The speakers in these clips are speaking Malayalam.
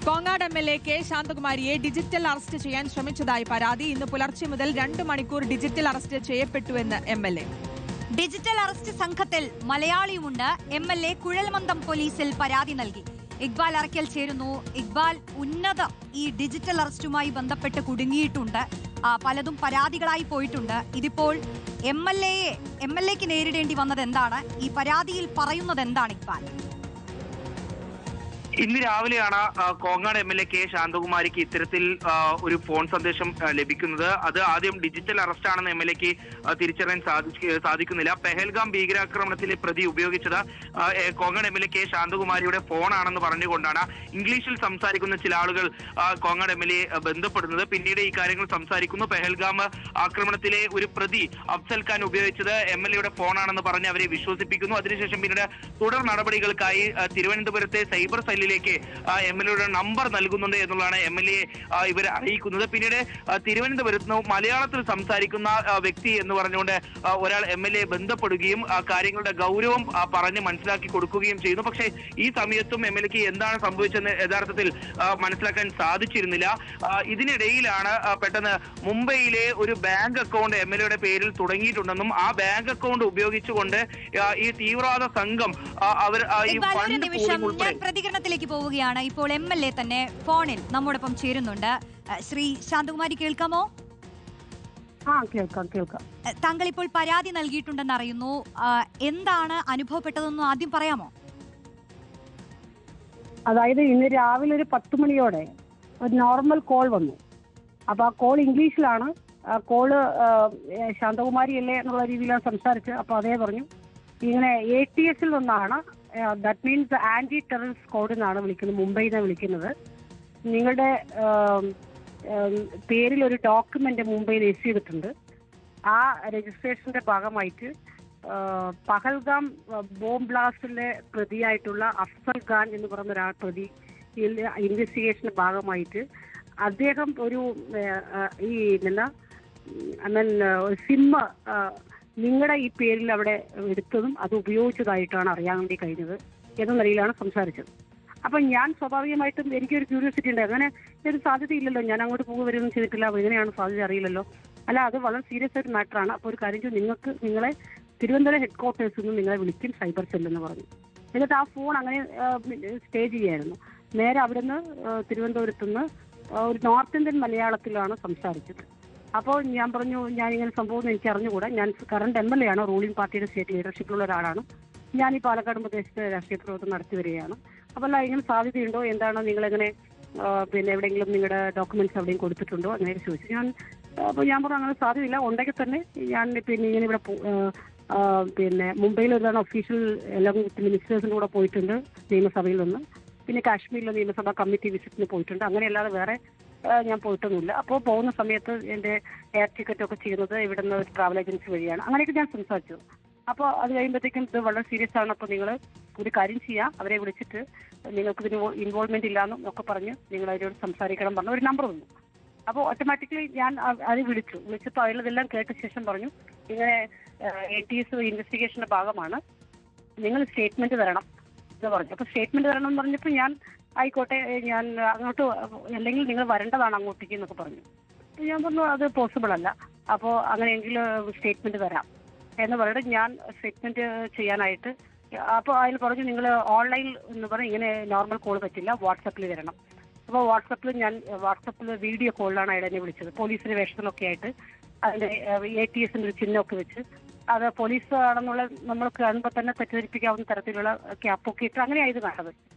കോങ്ങാട് എം.എൽ.എ. കെ ശാന്തകുമാരിയെ ഡിജിറ്റൽ അറസ്റ്റ് ചെയ്യാൻ ശ്രമിച്ചതായി പരാതി. ഇന്ന് പുലർച്ചെ മുതൽ 2 മണിക്കൂർ ഡിജിറ്റൽ അറസ്റ്റ് ചെയ്യപ്പെട്ടുവെന്ന് എം.എൽ.എ. ഡിജിറ്റൽ അറസ്റ്റ് സംഘത്തിൽ മലയാളിയുമുണ്ട്. എം.എൽ.എ. കുഴൽമന്ദം പോലീസിൽ പരാതി നൽകി. ഇക്ബാൽ അറക്കൽ ചേരുന്നു. ഇക്ബാൽ, ഉന്നതർ ഈ ഡിജിറ്റൽ അറസ്റ്റുമായി ബന്ധപ്പെട്ട് കുടുങ്ങിയിട്ടുണ്ട്. പലതും പരാതികളായി പോയിട്ടുണ്ട്. ഇതിപ്പോൾ എം.എൽ.എക്ക് നേരിടേണ്ടി വന്നത് എന്താണ്? ഈ പരാതിയിൽ പറയുന്നത് എന്താണ് ഇക്ബാൽ? ഇന്ന് രാവിലെയാണ് കോങ്ങാട് എം.എൽ.എ. കെ ശാന്തകുമാരിക്ക് ഇത്തരത്തിൽ ഒരു ഫോൺ സന്ദേശം ലഭിക്കുന്നത്. അത് ആദ്യം ഡിജിറ്റൽ അറസ്റ്റ് ആണെന്ന് എം.എൽ.എക്ക് തിരിച്ചറിയാൻ സാധിക്കുന്നില്ല. പെഹൽഗാം ഭീകരാക്രമണത്തിലെ പ്രതി ഉപയോഗിച്ചത് കോങ്ങാട് എം.എൽ.എ. കെ ശാന്തകുമാരിയുടെ ഫോണാണെന്ന് പറഞ്ഞുകൊണ്ടാണ് ഇംഗ്ലീഷിൽ സംസാരിക്കുന്ന ചില ആളുകൾ കോങ്ങാട് എം.എൽ.എ. ബന്ധപ്പെടുന്നത്. പിന്നീട് ഈ കാര്യങ്ങൾ സംസാരിക്കുന്നു. പെഹൽഗാം ആക്രമണത്തിലെ ഒരു പ്രതി അഫ്സൽ ഖാൻ ഉപയോഗിച്ചത് എം.എൽ.എയുടെ ഫോണാണെന്ന് പറഞ്ഞ് അവരെ വിശ്വസിപ്പിക്കുന്നു. അതിനുശേഷം പിന്നീട് തുടർ നടപടികൾക്കായി തിരുവനന്തപുരത്തെ സൈബർ സെല്ലിലേക്ക് എം.എൽ.എയുടെ നമ്പർ നൽകുന്നുണ്ട് എന്നുള്ളതാണ് എം.എൽ.എ ഇവർ അറിയിക്കുന്നത്. പിന്നീട് തിരുവനന്തപുരത്ത് മലയാളത്തിൽ സംസാരിക്കുന്ന വ്യക്തി എന്ന് പറഞ്ഞുകൊണ്ട് ഒരാൾ എം.എൽ.എ ബന്ധപ്പെടുകയും കാര്യങ്ങളുടെ ഗൗരവം പറഞ്ഞ് മനസ്സിലാക്കി കൊടുക്കുകയും ചെയ്യുന്നു. പക്ഷേ ഈ സമയത്തും എം.എൽ.എക്ക് എന്താണ് സംഭവിച്ചതെന്ന് യഥാർത്ഥത്തിൽ മനസ്സിലാക്കാൻ സാധിച്ചിരുന്നില്ല. ഇതിനിടയിലാണ് പെട്ടെന്ന് മുംബൈയിലെ ഒരു ബാങ്ക് അക്കൗണ്ട് എം.എൽ.എയുടെ പേരിൽ തുടങ്ങിയിട്ടുണ്ടെന്നും ആ ബാങ്ക് അക്കൗണ്ട് ഉപയോഗിച്ചുകൊണ്ട് ഈ തീവ്രവാദ സംഘം അവർ ഈ ഫണ്ട് പ്രതികരണത്തിലേക്ക് പോവുകയാണ്. ഇപ്പോൾ എം.എൽ.എ. തന്നെ ഫോണിൽ നമ്മോടൊപ്പം ചേരുന്നുണ്ട്. ശ്രീ ശാന്തകുമാരി, കേൾക്കാമോ? കേൾക്കാം. താങ്കൾ ഇപ്പോൾ പരാതി നൽകിയിട്ടുണ്ടെന്ന് അറിയുന്നു. എന്താണ് അനുഭവപ്പെട്ടതെന്ന് ആദ്യം പറയാമോ? അതായത് ഇന്ന് രാവിലെ ഒരു 10 മണിയോടെ ഒരു നോർമൽ കോൾ വന്നു. അപ്പൊ ആ കോൾ ഇംഗ്ലീഷിലാണ്. ആ കോള് ശാന്തകുമാരി അല്ലേ എന്നുള്ള രീതിയിലാണ് സംസാരിച്ചത്. അപ്പൊ അതേ പറഞ്ഞു ഇങ്ങനെ ATS നിന്നാണ്, that means anti terrorist squad എന്നാണ് വിളിക്കുന്നത്, മുംബൈയിൽ നിന്നാണ് വിളിക്കുന്നത്. നിങ്ങളുടെ പേരിൽ ഒരു ഡോക്യുമെന്റ് മുംബൈയിൽ ഇഷ്യൂ ചെയ്തിട്ടുണ്ട്. ആ രജിസ്ട്രേഷന്റെ ഭാഗമായിട്ട് പഹൽഗാം ബോംബ് ബ്ലാസ്റ്റിലെ പ്രതിയായിട്ടുള്ള അഫ്സൽ ഖാൻ എന്ന് പറയുന്ന ഒരാൾ പ്രതി ഇൻവെസ്റ്റിഗേഷന്റെ ഭാഗമായിട്ട് അദ്ദേഹം ഒരു ഈ എന്താ സിമ്മ് നിങ്ങളുടെ ഈ പേരിൽ അവിടെ എടുത്തതും അത് ഉപയോഗിച്ചതായിട്ടാണ് അറിയാൻ വേണ്ടി കഴിഞ്ഞത് എന്ന നിലയിലാണ് സംസാരിച്ചത്. അപ്പം ഞാൻ സ്വാഭാവികമായിട്ടും എനിക്കൊരു ക്യൂരിയോസിറ്റി ഉണ്ട്. അങ്ങനെ ഒരു സാധ്യതയില്ലല്ലോ, ഞാൻ അങ്ങോട്ട് വരുമൊന്നും ചെയ്തിട്ടില്ല, എങ്ങനെയാണ് സാധ്യത അറിയില്ലല്ലോ. അല്ല, അത് വളരെ സീരിയസ് ആയിട്ട് മാറ്ററാണ്. അപ്പോൾ ഒരു കാര്യം നിങ്ങളെ തിരുവനന്തപുരം ഹെഡ് ക്വാർട്ടേഴ്സിൽ നിന്ന് നിങ്ങളെ വിളിക്കും സൈബർ സെല്ലെന്ന് പറഞ്ഞു. എന്നിട്ട് ആ ഫോൺ അങ്ങനെ സ്റ്റേ ചെയ്യായിരുന്നു. നേരെ അവിടുന്ന് തിരുവനന്തപുരത്തുനിന്ന് ഒരു നോർത്ത് ഇന്ത്യൻ മലയാളത്തിലാണ് സംസാരിച്ചത്. അപ്പോൾ ഞാൻ പറഞ്ഞു, ഞാനിങ്ങനെ സംഭവം എനിക്ക് അറിഞ്ഞുകൂടാ, ഞാൻ കറണ്ട് എം.എൽ.എ. ആണ്, റൂളിംഗ് പാർട്ടിയുടെ സ്റ്റേറ്റ് ലീഡർഷിപ്പിലുള്ള ഒരാളാണ്, ഞാൻ ഈ പാലക്കാട് പ്രദേശത്ത് രാഷ്ട്രീയ പ്രവർത്തനം നടത്തി വരികയാണ്. അപ്പോൾ അല്ല, ഇങ്ങനെ സാധ്യതയുണ്ടോ, എന്താണ്, നിങ്ങളെങ്ങനെ പിന്നെ എവിടെയെങ്കിലും നിങ്ങളുടെ ഡോക്യുമെന്റ്സ് എവിടെയും കൊടുത്തിട്ടുണ്ടോ അങ്ങനെ ചോദിച്ചു. അപ്പോൾ ഞാൻ പറഞ്ഞു അങ്ങനെ സാധ്യതയില്ല, ഉണ്ടെങ്കിൽ തന്നെ ഞാൻ പിന്നെ ഇങ്ങനെ ഇവിടെ പിന്നെ മുംബൈയിൽ ഒരു തവണ ഒഫീഷ്യൽ എല്ലാ മിനിസ്റ്റേഴ്സിൻ്റെ കൂടെ പോയിട്ടുണ്ട് നിയമസഭയിൽ നിന്ന്. പിന്നെ കാശ്മീരിലെ നിയമസഭാ കമ്മിറ്റി വിസിറ്റിന് പോയിട്ടുണ്ട്. അങ്ങനെയല്ലാതെ വേറെ ഞാൻ പോയിട്ടൊന്നുമില്ല. അപ്പോൾ പോകുന്ന സമയത്ത് എൻ്റെ എയർ ടിക്കറ്റൊക്കെ ചെയ്യുന്നത് ഇവിടുന്ന് ഒരു ട്രാവൽ ഏജൻസി വഴിയാണ്. അങ്ങനെയൊക്കെ ഞാൻ സംസാരിച്ചു. അപ്പോൾ അത് കഴിയുമ്പോഴത്തേക്കും ഇത് വളരെ സീരിയസ് ആണ്, അപ്പോൾ നിങ്ങൾ ഒരു കാര്യം ചെയ്യുക, അവരെ വിളിച്ചിട്ട് നിങ്ങൾക്ക് ഇതിന് ഇൻവോൾവ്മെന്റ് ഇല്ലാന്നും ഒക്കെ പറഞ്ഞ് നിങ്ങൾ അവരോട് സംസാരിക്കണം പറഞ്ഞ ഒരു നമ്പർ വന്നു. അപ്പോൾ ഓട്ടോമാറ്റിക്കലി ഞാൻ അത് വിളിച്ചപ്പോൾ അതിലെല്ലാം കേട്ട ശേഷം പറഞ്ഞു ഇങ്ങനെ ATS ഇൻവെസ്റ്റിഗേഷന്റെ ഭാഗമാണ്, നിങ്ങൾ സ്റ്റേറ്റ്മെന്റ് തരണം എന്ന് പറഞ്ഞു. അപ്പോൾ സ്റ്റേറ്റ്മെന്റ് തരണം എന്ന് പറഞ്ഞപ്പോൾ ഞാൻ ആയിക്കോട്ടെ, ഞാൻ അങ്ങോട്ട് അല്ലെങ്കിൽ നിങ്ങൾ വരേണ്ടതാണ് അങ്ങോട്ടേക്ക് എന്നൊക്കെ പറഞ്ഞു. ഞാൻ പറഞ്ഞു അത് പോസിബിൾ അല്ല, അപ്പോൾ അങ്ങനെയെങ്കിൽ സ്റ്റേറ്റ്മെന്റ് തരാം എന്ന് പറഞ്ഞിട്ട് ഞാൻ സ്റ്റേറ്റ്മെന്റ് ചെയ്യാനായിട്ട് അപ്പോൾ അതിൽ പറഞ്ഞു നിങ്ങൾ ഓൺലൈൻ എന്ന് പറഞ്ഞാൽ ഇങ്ങനെ നോർമൽ കോൾ പറ്റില്ല, വാട്സപ്പിൽ വരണം. അപ്പോൾ വാട്സപ്പിൽ വീഡിയോ കോളിലാണ് അയാൾ എന്നെ വിളിച്ചത്, പോലീസിന്റെ വേഷത്തിലൊക്കെ ആയിട്ട് അതിന്റെ ATSന്റെ ഒരു ചിഹ്നമൊക്കെ വെച്ച്. അത് പോലീസ് ആണെന്നുള്ള നമ്മൾ കാണുമ്പോൾ തന്നെ തെറ്റിദ്ധരിപ്പിക്കാവുന്ന തരത്തിലുള്ള ക്യാപ്പൊക്കെ ഇട്ട് അങ്ങനെയായത് കണ്ടത്.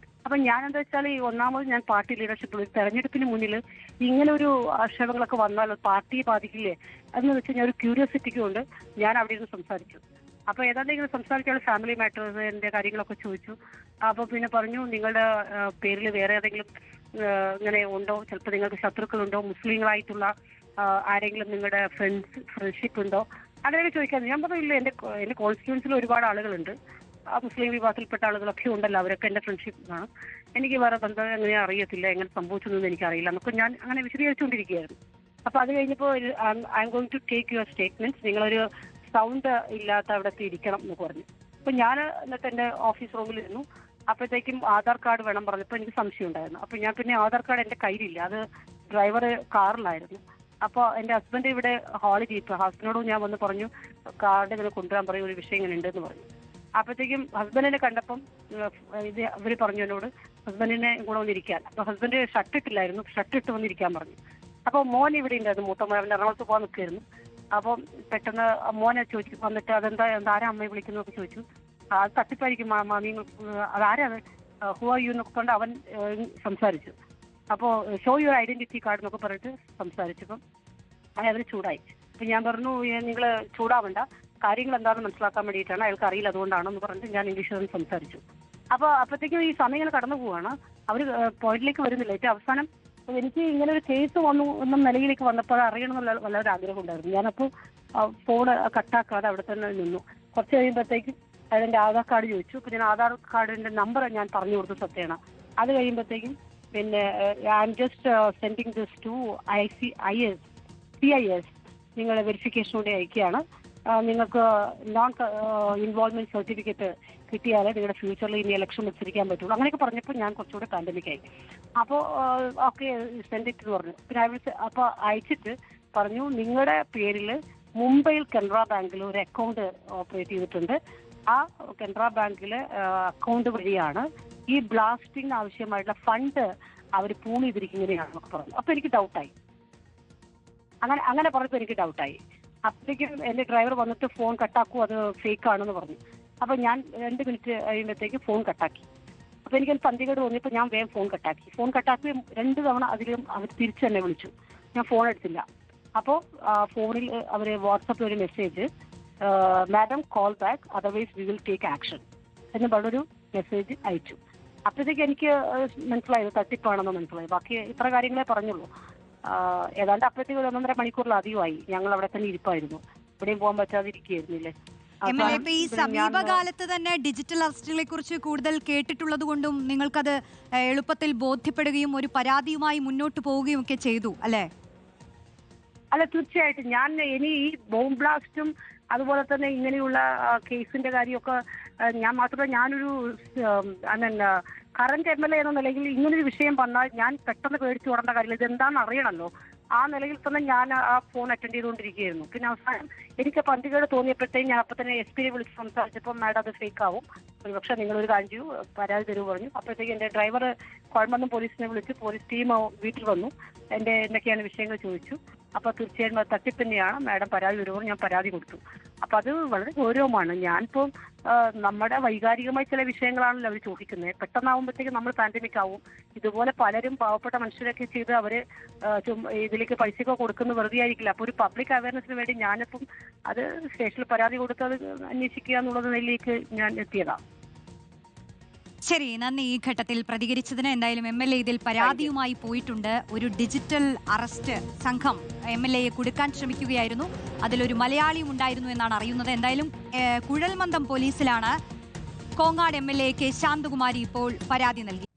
അപ്പൊ ഞാൻ എന്താ വെച്ചാൽ ഈ ഒന്നാമത് ഞാൻ പാർട്ടി ലീഡർഷിപ്പിൽ തെരഞ്ഞെടുപ്പിന് മുന്നിൽ ഇങ്ങനെ ഒരു ആക്ഷേപങ്ങളൊക്കെ വന്നാൽ പാർട്ടിയെ ബാധിക്കില്ലേ എന്ന് വെച്ച് ഞാൻ ഒരു ക്യൂരിയോസിറ്റിക്ക് കൊണ്ട് ഞാൻ അവിടെ ഇരുന്ന് സംസാരിച്ചു. അപ്പോൾ ഏതാണ്ട് ഇങ്ങനെ സംസാരിക്കാനുള്ള ഫാമിലി മാറ്റേഴ്സിന്റെ കാര്യങ്ങളൊക്കെ ചോദിച്ചു. അപ്പോൾ പിന്നെ പറഞ്ഞു നിങ്ങളുടെ പേരിൽ വേറെ ഏതെങ്കിലും ഇങ്ങനെ ഉണ്ടോ, ചിലപ്പോൾ നിങ്ങൾക്ക് ശത്രുക്കളുണ്ടോ, മുസ്ലിങ്ങളായിട്ടുള്ള ആരെങ്കിലും നിങ്ങളുടെ ഫ്രണ്ട്ഷിപ്പ് ഉണ്ടോ, അങ്ങനെയൊക്കെ ചോദിക്കാൻ. ഞാൻ പറഞ്ഞു ഇല്ല, എൻ്റെ കോൺസ്റ്റിറ്റ്യുവൻസിൽ ഒരുപാട് ആളുകളുണ്ട്, ആ മുസ്ലിം വിഭാഗത്തിൽപ്പെട്ട ആളുകളൊക്കെ ഉണ്ടല്ലോ, അവരൊക്കെ എൻ്റെ ഫ്രണ്ട്ഷിപ്പാണ്, എനിക്ക് വേറെ ബന്ധം എങ്ങനെ അറിയത്തില്ല, എങ്ങനെ സംഭവിച്ചതെന്ന് എനിക്കറിയില്ല എന്നൊക്കെ ഞാൻ അങ്ങനെ വിശദീകരിച്ചുകൊണ്ടിരിക്കുകയായിരുന്നു. അപ്പോൾ അത് കഴിഞ്ഞപ്പോൾ I am going to take your statements, നിങ്ങളൊരു സൗണ്ട് ഇല്ലാത്ത അവിടത്തെ ഇരിക്കണം എന്ന് പറഞ്ഞു. അപ്പോൾ ഞാൻ എന്നിട്ട് എൻ്റെ ഓഫീസ് റൂമിലിരുന്നു. അപ്പോഴത്തേക്കും ആധാർ കാർഡ് വേണം പറഞ്ഞപ്പോൾ എനിക്ക് സംശയം ഉണ്ടായിരുന്നു. അപ്പോൾ ഞാൻ പിന്നെ ആധാർ കാർഡ് എൻ്റെ കയ്യിലില്ല, അത് ഡ്രൈവർ കാറിലായിരുന്നു. അപ്പോൾ എൻ്റെ ഹസ്ബൻഡ് ഇവിടെ ഹാളിൽ ഇരിക്കുക. ഹസ്ബൻഡിനോട് ഞാൻ വന്ന് പറഞ്ഞു കാർഡ് ഇങ്ങനെ കൊണ്ടുവരാൻ പറയും, ഒരു വിഷയം ഇങ്ങനെ ഉണ്ടെന്ന് പറഞ്ഞു. അപ്പോഴത്തേക്കും ഹസ്ബൻഡിനെ കണ്ടപ്പം ഇത് ഇവർ പറഞ്ഞു എന്നോട് ഹസ്ബൻഡിനെ കൂടെ വന്നിരിക്കാൻ. അപ്പോൾ ഹസ്ബൻഡ് ഷർട്ട് ഇട്ടില്ലായിരുന്നു, ഷർട്ട് ഇട്ട് വന്നിരിക്കാൻ പറഞ്ഞു. അപ്പോൾ മോൻ ഇവിടെ ഉണ്ടായിരുന്നു, മൂത്ത മോൻ എറണാകുളത്ത് പോകാൻ നിൽക്കുകയായിരുന്നു. അപ്പം പെട്ടെന്ന് മോനെ ചോദിച്ചു വന്നിട്ട് ആരാ അമ്മയെ വിളിക്കുന്നതൊക്കെ ചോദിച്ചു. അത് തട്ടിപ്പായിരിക്കും മാമി, അതാരാ ഹു ആർ യു എന്നൊക്കെ കൊണ്ട് അവൻ സംസാരിച്ചു. അപ്പോൾ ഷോ യുവർ ഐഡന്റിറ്റി കാർഡ് എന്നൊക്കെ പറഞ്ഞിട്ട് സംസാരിച്ചപ്പം അയാൾ ചൂടായി. അപ്പം ഞാൻ പറഞ്ഞു നിങ്ങൾ ചൂടാവണ്ട, കാര്യങ്ങൾ എന്താണെന്ന് മനസ്സിലാക്കാൻ വേണ്ടിയിട്ടാണ്, അയാൾക്ക് അറിയില്ല അതുകൊണ്ടാണെന്ന് പറഞ്ഞിട്ട് ഞാൻ ഇംഗ്ലീഷിൽ സംസാരിച്ചു. അപ്പോൾ അപ്പോഴത്തേക്കും ഈ സമയങ്ങൾ കടന്നു പോവാണ്, അവർ പോയിന്റിലേക്ക് വരുന്നില്ല. ഏറ്റവും അവസാനം എനിക്ക് ഇങ്ങനെ ഒരു കേസ് വന്നു എന്ന നിലയിലേക്ക് വന്നപ്പോൾ അറിയണമെന്നുള്ള വളരെ ആഗ്രഹം ഉണ്ടായിരുന്നു. ഞാനപ്പോൾ ഫോണ് കട്ടാക്കാതെ അവിടെ തന്നെ നിന്നു. കുറച്ച് കഴിയുമ്പോഴത്തേക്കും അതിൻ്റെ ആധാർ കാർഡ് ചോദിച്ചു. അപ്പോൾ ഞാൻ ആധാർ കാർഡിൻ്റെ നമ്പർ ഞാൻ പറഞ്ഞു കൊടുത്തു സത്യേന. അത് കഴിയുമ്പോഴത്തേക്കും പിന്നെ I am just sending this to CIS നിങ്ങൾ വെരിഫിക്കേഷൻ കൂടി അയക്കുകയാണ്. നിങ്ങൾക്ക് നോൺ ഇൻവോൾവ്മെന്റ് സർട്ടിഫിക്കറ്റ് കിട്ടിയാലേ നിങ്ങളുടെ ഫ്യൂച്ചറിൽ ഇനി ഇലക്ഷൻ മത്സരിക്കാൻ പറ്റുള്ളൂ. അങ്ങനെയൊക്കെ പറഞ്ഞപ്പോൾ ഞാൻ കുറച്ചുകൂടെ പാൻഡമിക്കായി. അപ്പോൾ ഓക്കെ സെൻഡ് ഇറ്റ് എന്ന് പറഞ്ഞു. പിന്നെ അപ്പോൾ അയച്ചിട്ട് പറഞ്ഞു നിങ്ങളുടെ പേരിൽ മുംബൈയിൽ കനറ ബാങ്കിൽ ഒരു അക്കൗണ്ട് ഓപ്പറേറ്റ് ചെയ്തിട്ടുണ്ട്. ആ കനറ ബാങ്കിലെ അക്കൗണ്ട് വഴിയാണ് ഈ ബ്ലാസ്റ്റിംഗ് ആവശ്യമായിട്ടുള്ള ഫണ്ട് അവർ പൂൺ ചെയ്തിരിക്കുന്നതിനാണെന്നൊക്കെ പറഞ്ഞു. അപ്പോൾ എനിക്ക് ഡൗട്ടായി. അങ്ങനെ പറഞ്ഞപ്പോൾ എനിക്ക് ഡൗട്ടായി. അപ്പോഴേക്കും എൻ്റെ ഡ്രൈവർ വന്നിട്ട് ഫോൺ കട്ടാക്കും, അത് ഫേക്ക് ആണെന്ന് പറഞ്ഞു. അപ്പോൾ ഞാൻ 2 മിനിറ്റ് കഴിയുമ്പോഴത്തേക്ക് ഫോൺ കട്ടാക്കി. അപ്പോൾ എനിക്കൊരു പന്തികേട് തോന്നിയപ്പോൾ ഞാൻ വേഗം ഫോൺ കട്ടാക്കി 2 തവണ അതിലും അവർ തിരിച്ച് തന്നെ വിളിച്ചു. ഞാൻ ഫോൺ എടുത്തില്ല. അപ്പോൾ ഫോണിൽ അവർ വാട്സപ്പിൽ ഒരു message, madam call back otherwise we will take action എന്ന് പറഞ്ഞൊരു മെസ്സേജ് അയച്ചു. അപ്പോഴത്തേക്ക് എനിക്ക് മനസ്സിലായത് തട്ടിപ്പാണെന്ന് മനസ്സിലായി. ബാക്കി ഇത്ര കാര്യങ്ങളെ പറഞ്ഞുള്ളൂ. ഏതാണ്ട് അപ്പോഴത്തേക്ക് 1.5 മണിക്കൂറിലധികമായി ഞങ്ങൾ അവിടെ തന്നെ ഇരിപ്പായിരുന്നു. ഇവിടെയും പോകാൻ പറ്റാതെ ഇരിക്കുകയായിരുന്നില്ലേ. ഈ സമീപകാലത്ത് തന്നെ ഡിജിറ്റൽ അറസ്റ്റുകളെ കുറിച്ച് കൂടുതൽ കേട്ടിട്ടുള്ളത് കൊണ്ടും നിങ്ങൾക്കത് എളുപ്പത്തിൽ ബോധ്യപ്പെടുകയും ഒരു പരാതിയുമായി മുന്നോട്ട് പോവുകയും ഒക്കെ ചെയ്തു അല്ലേ? അല്ല, തീർച്ചയായിട്ടും. ഞാൻ ഇനി ഈ ബോംബ് ബ്ലാസ്റ്റും അതുപോലെ തന്നെ ഇങ്ങനെയുള്ള കേസിന്റെ കാര്യമൊക്കെ ഞാൻ മാത്രമല്ല, ഞാനൊരു കറന്റ് MLA എന്ന നിലയിൽ ഇങ്ങനൊരു വിഷയം വന്നാൽ ഞാൻ പെട്ടെന്ന് പേടിച്ചു ഓടേണ്ട കാര്യമില്ല. ഇതെന്താണെന്ന് അറിയണമല്ലോ. ആ നിലയിൽ തന്നെ ഞാൻ ആ ഫോൺ അറ്റൻഡ് ചെയ്തുകൊണ്ടിരിക്കുകയായിരുന്നു. പിന്നെ അവസാനം എനിക്ക് പന്തികേട് തോന്നിയപ്പോഴത്തേക്കും ഞാൻ അപ്പം തന്നെ SP വിളിച്ച് സംസാരിച്ചപ്പോൾ മാഡം അത് ഫേക്ക് ആവും, ഒരുപക്ഷെ നിങ്ങളൊരു കാര്യം ചെയ്യൂ, പരാതി തരൂ പറഞ്ഞു. അപ്പോഴത്തേക്ക് എൻ്റെ ഡ്രൈവർ കോയമ്പത്തൂർ പോലീസിനെ വിളിച്ച് പോലീസ് ടീം വീട്ടിൽ വന്നു. എന്തൊക്കെയാണ് വിഷയങ്ങൾ ചോദിച്ചു. അപ്പോൾ തീർച്ചയായും അത് തട്ടിപ്പ് തന്നെയാണ്, മാഡം പരാതി വരുമ്പോൾ ഞാൻ പരാതി കൊടുത്തു. അപ്പം അത് വളരെ ഗൗരവമാണ്. ഞാനിപ്പോൾ നമ്മുടെ വൈകാരികമായ ചില വിഷയങ്ങളാണല്ലോ അവർ ചോദിക്കുന്നത്. പെട്ടെന്നാവുമ്പോഴത്തേക്ക് നമ്മൾ പാൻഡമിക് ആവും. ഇതുപോലെ പലരും പാവപ്പെട്ട മനുഷ്യരൊക്കെ ചെയ്ത് അവർ ഇതിലേക്ക് പൈസയൊക്കെ കൊടുക്കുന്ന വെറുതെ ആയിരിക്കില്ല. അപ്പോൾ ഒരു പബ്ലിക് അവയർനെസ്സിന് വേണ്ടി ഞാനിപ്പം അത് സ്റ്റേഷനിൽ പരാതി കൊടുത്ത് അത് അന്വേഷിക്കുക എന്നുള്ളത് നിലയിലേക്ക് ഞാൻ എത്തിയതാണ്. ശരി, നന്ദി ഈ ഘട്ടത്തിൽ പ്രതികരിച്ചതിന്. എന്തായാലും MLA ഇതിൽ പരാതിയുമായി പോയിട്ടുണ്ട്. ഒരു ഡിജിറ്റൽ അറസ്റ്റ് സംഘം MLAയെ കുടുക്കാൻ ശ്രമിക്കുകയായിരുന്നു. അതിലൊരു മലയാളിയും ഉണ്ടായിരുന്നു എന്നാണ് അറിയുന്നത്. എന്തായാലും കുഴൽമന്ദം പോലീസിലാണ് കോങ്ങാട് MLA കെ ശാന്തകുമാരി ഇപ്പോൾ പരാതി നൽകി.